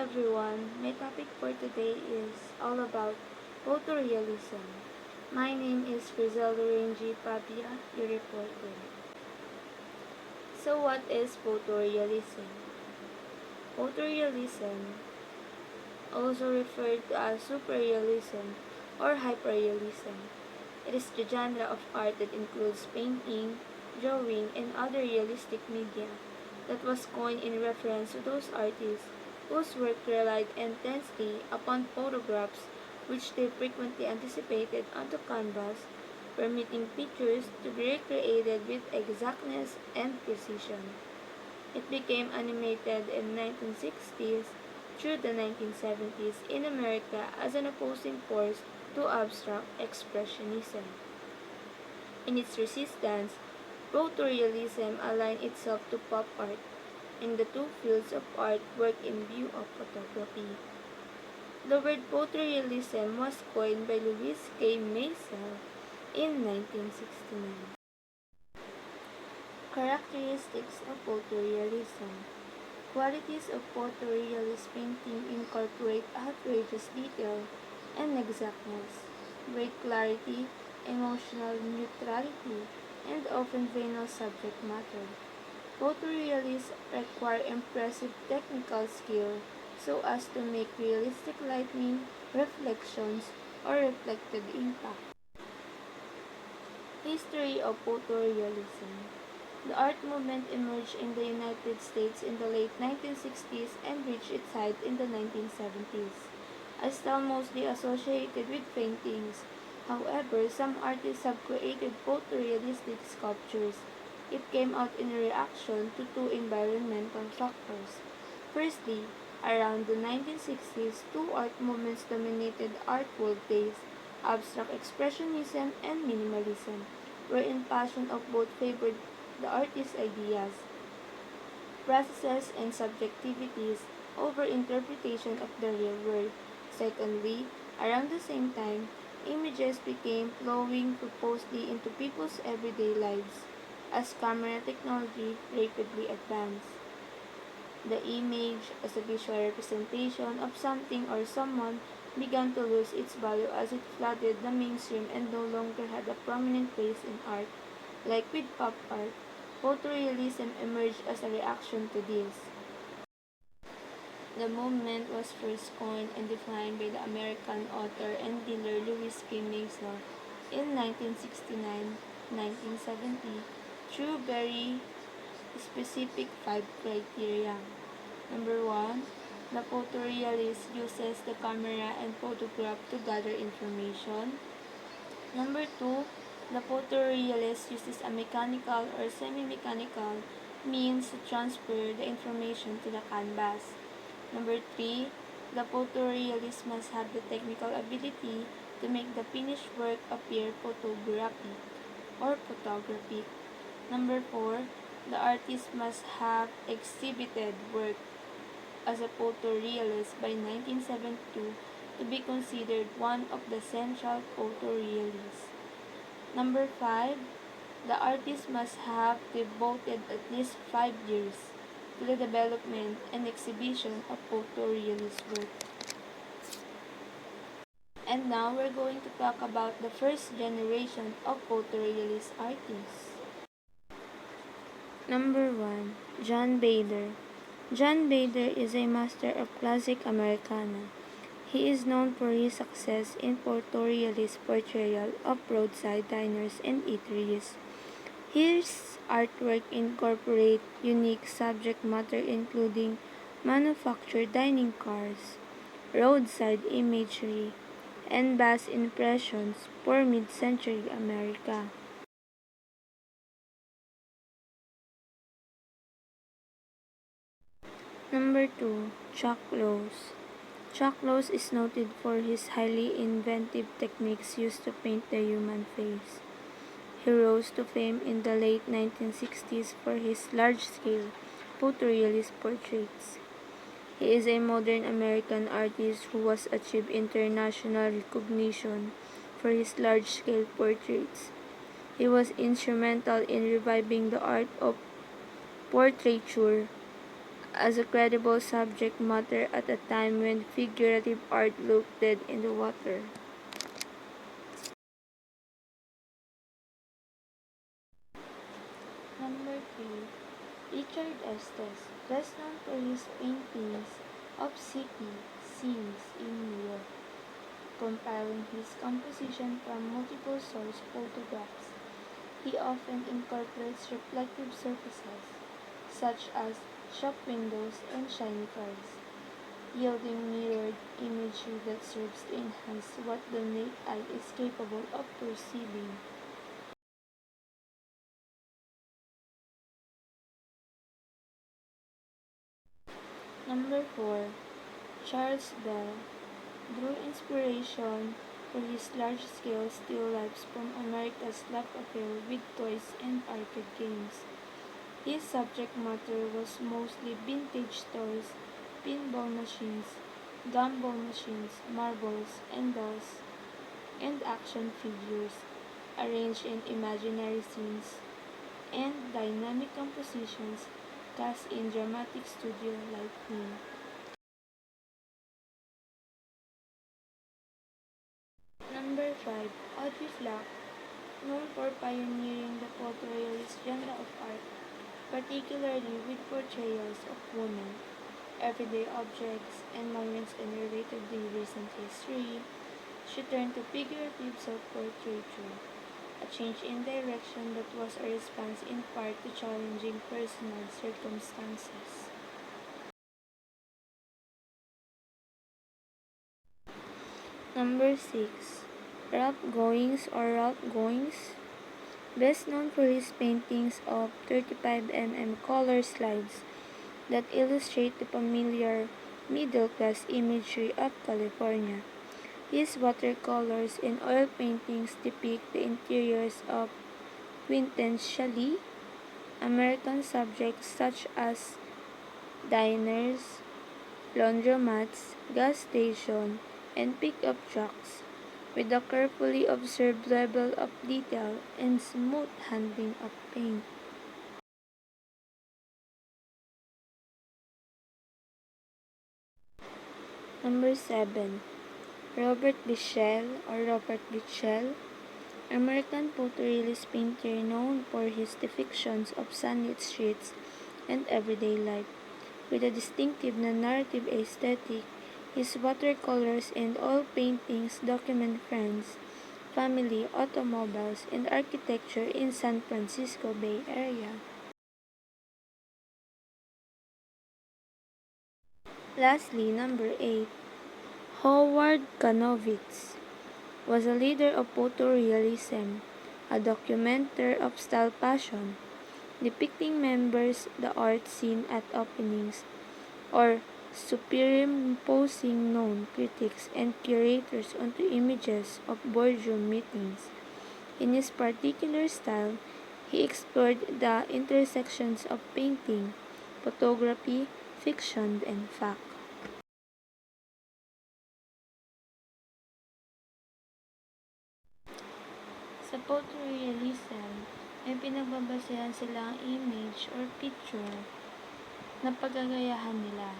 everyone, my topic for today is all about photorealism. My name is Krizel Lorane Pabia, your reporter. So what is photorealism? Photorealism, also referred to as superrealism or hyperrealism. It is the genre of art that includes painting, drawing, and other realistic media that was coined in reference to those artists whose work relied intensely upon photographs which they frequently anticipated onto canvas, permitting pictures to be recreated with exactness and precision. It became animated in the 1960s through the 1970s in America as an opposing force to abstract expressionism. In its resistance, photorealism aligned itself to pop art, and the two fields of art work in view of photography. The word photorealism was coined by Louis K. Maisel in 1969. Characteristics of photorealism. Qualities of photorealist painting incorporate outrageous detail and exactness, great clarity, emotional neutrality, and often venal subject matter. Photorealists require impressive technical skill so as to make realistic lighting, reflections, or reflected impact. History of photorealism. The art movement emerged in the United States in the late 1960s and reached its height in the 1970s. A style mostly associated with paintings. However, some artists have created photorealistic sculptures. It came out in reaction to two environmental factors. Firstly, around the 1960s, two art movements dominated art world days: abstract expressionism and minimalism, wherein passion of both favored the artist's ideas, processes, and subjectivities over interpretation of the real world. Secondly, around the same time, images became flowing purposely into people's everyday lives as camera technology rapidly advanced. The image, as a visual representation of something or someone, began to lose its value as it flooded the mainstream and no longer had a prominent place in art. Like with pop art, photorealism emerged as a reaction to this. The movement was first coined and defined by the American author and dealer Louis K. Maisel in 1969-1970 through very specific 5 criteria. Number 1, the photorealist uses the camera and photograph to gather information. Number 2, the photorealist uses a mechanical or semi-mechanical means to transfer the information to the canvas. Number 3, the photorealist must have the technical ability to make the finished work appear photographic. Number 4, the artist must have exhibited work as a photorealist by 1972 to be considered one of the central photorealists. Number 5, the artist must have devoted at least 5 years to the development and exhibition of photorealist work. And now we're going to talk about the first generation of photorealist artists. Number 1, John Bader. John Bader is a master of classic Americana. He is known for his success in photorealist portrayal of roadside diners and eateries. His artwork incorporates unique subject matter including manufactured dining cars, roadside imagery, and vast impressions for mid-century America. Number 2, Chuck Close. Chuck Close is noted for his highly inventive techniques used to paint the human face. He rose to fame in the late 1960s for his large-scale photorealist portraits. He is a modern American artist who has achieved international recognition for his large-scale portraits. He was instrumental in reviving the art of portraiture as a credible subject matter at a time when figurative art looked dead in the water. Number 3. Richard Estes, best known for his paintings of city scenes in New York, compiling his composition from multiple source photographs. He often incorporates reflective surfaces, such as shop windows and shiny cars, yielding mirrored imagery that serves to enhance what the naked eye is capable of perceiving. Number 4. Charles Bell drew inspiration for his large-scale still lifes from America's love affair with toys and arcade games. His subject matter was mostly vintage toys, pinball machines, gumball machines, marbles, and dolls, and action figures, arranged in imaginary scenes and dynamic compositions cast in dramatic studio lighting. Number 5. Audrey Flack, known for pioneering the photorealist genre of art, particularly with portrayals of women, everyday objects, and moments in relatively recent history. She turned to figurative self-portraiture, a change in direction that was a response in part to challenging personal circumstances. Number 6. Ralph Goings or Ralph Goings, best known for his paintings of 35 mm color slides that illustrate the familiar middle-class imagery of California. His watercolors and oil paintings depict the interiors of quintessentially American subjects such as diners, laundromats, gas stations, and pickup trucks, with a carefully observed level of detail and smooth handling of paint. Number 7. Robert Bichel or Robert Bichel, American photorealist painter known for his depictions of sunlit streets and everyday life. With a distinctive non-narrative aesthetic, his watercolors and oil paintings document friends, family, automobiles, and architecture in San Francisco Bay Area. Lastly, number 8. Howard Kanovitz was a leader of photorealism, a documenter of style passion, depicting members the art scene at openings, or superimposing known critics and curators onto images of boardroom meetings. In his particular style, he explored the intersections of painting, photography, fiction, and fact. Sa photorealism, may pinagbabasehan silang image or picture na paggagayahan nila.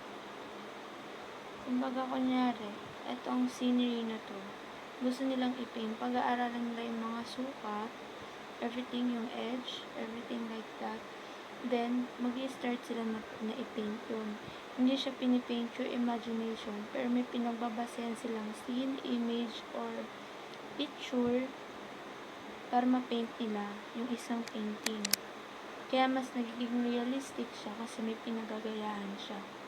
Kumbaga kunyari, etong scenery na to, gusto nilang i-paint, pag-aaralan nila yung mga sukat, everything yung edge, everything like that. Then, mag-i-start sila na i-paint yun. Hindi siya pinipaint yung imagination, pero may pinagbabasehan silang scene, image, or picture para ma-paint nila yung isang painting. Kaya mas nagiging realistic siya kasi may pinagagayahan siya.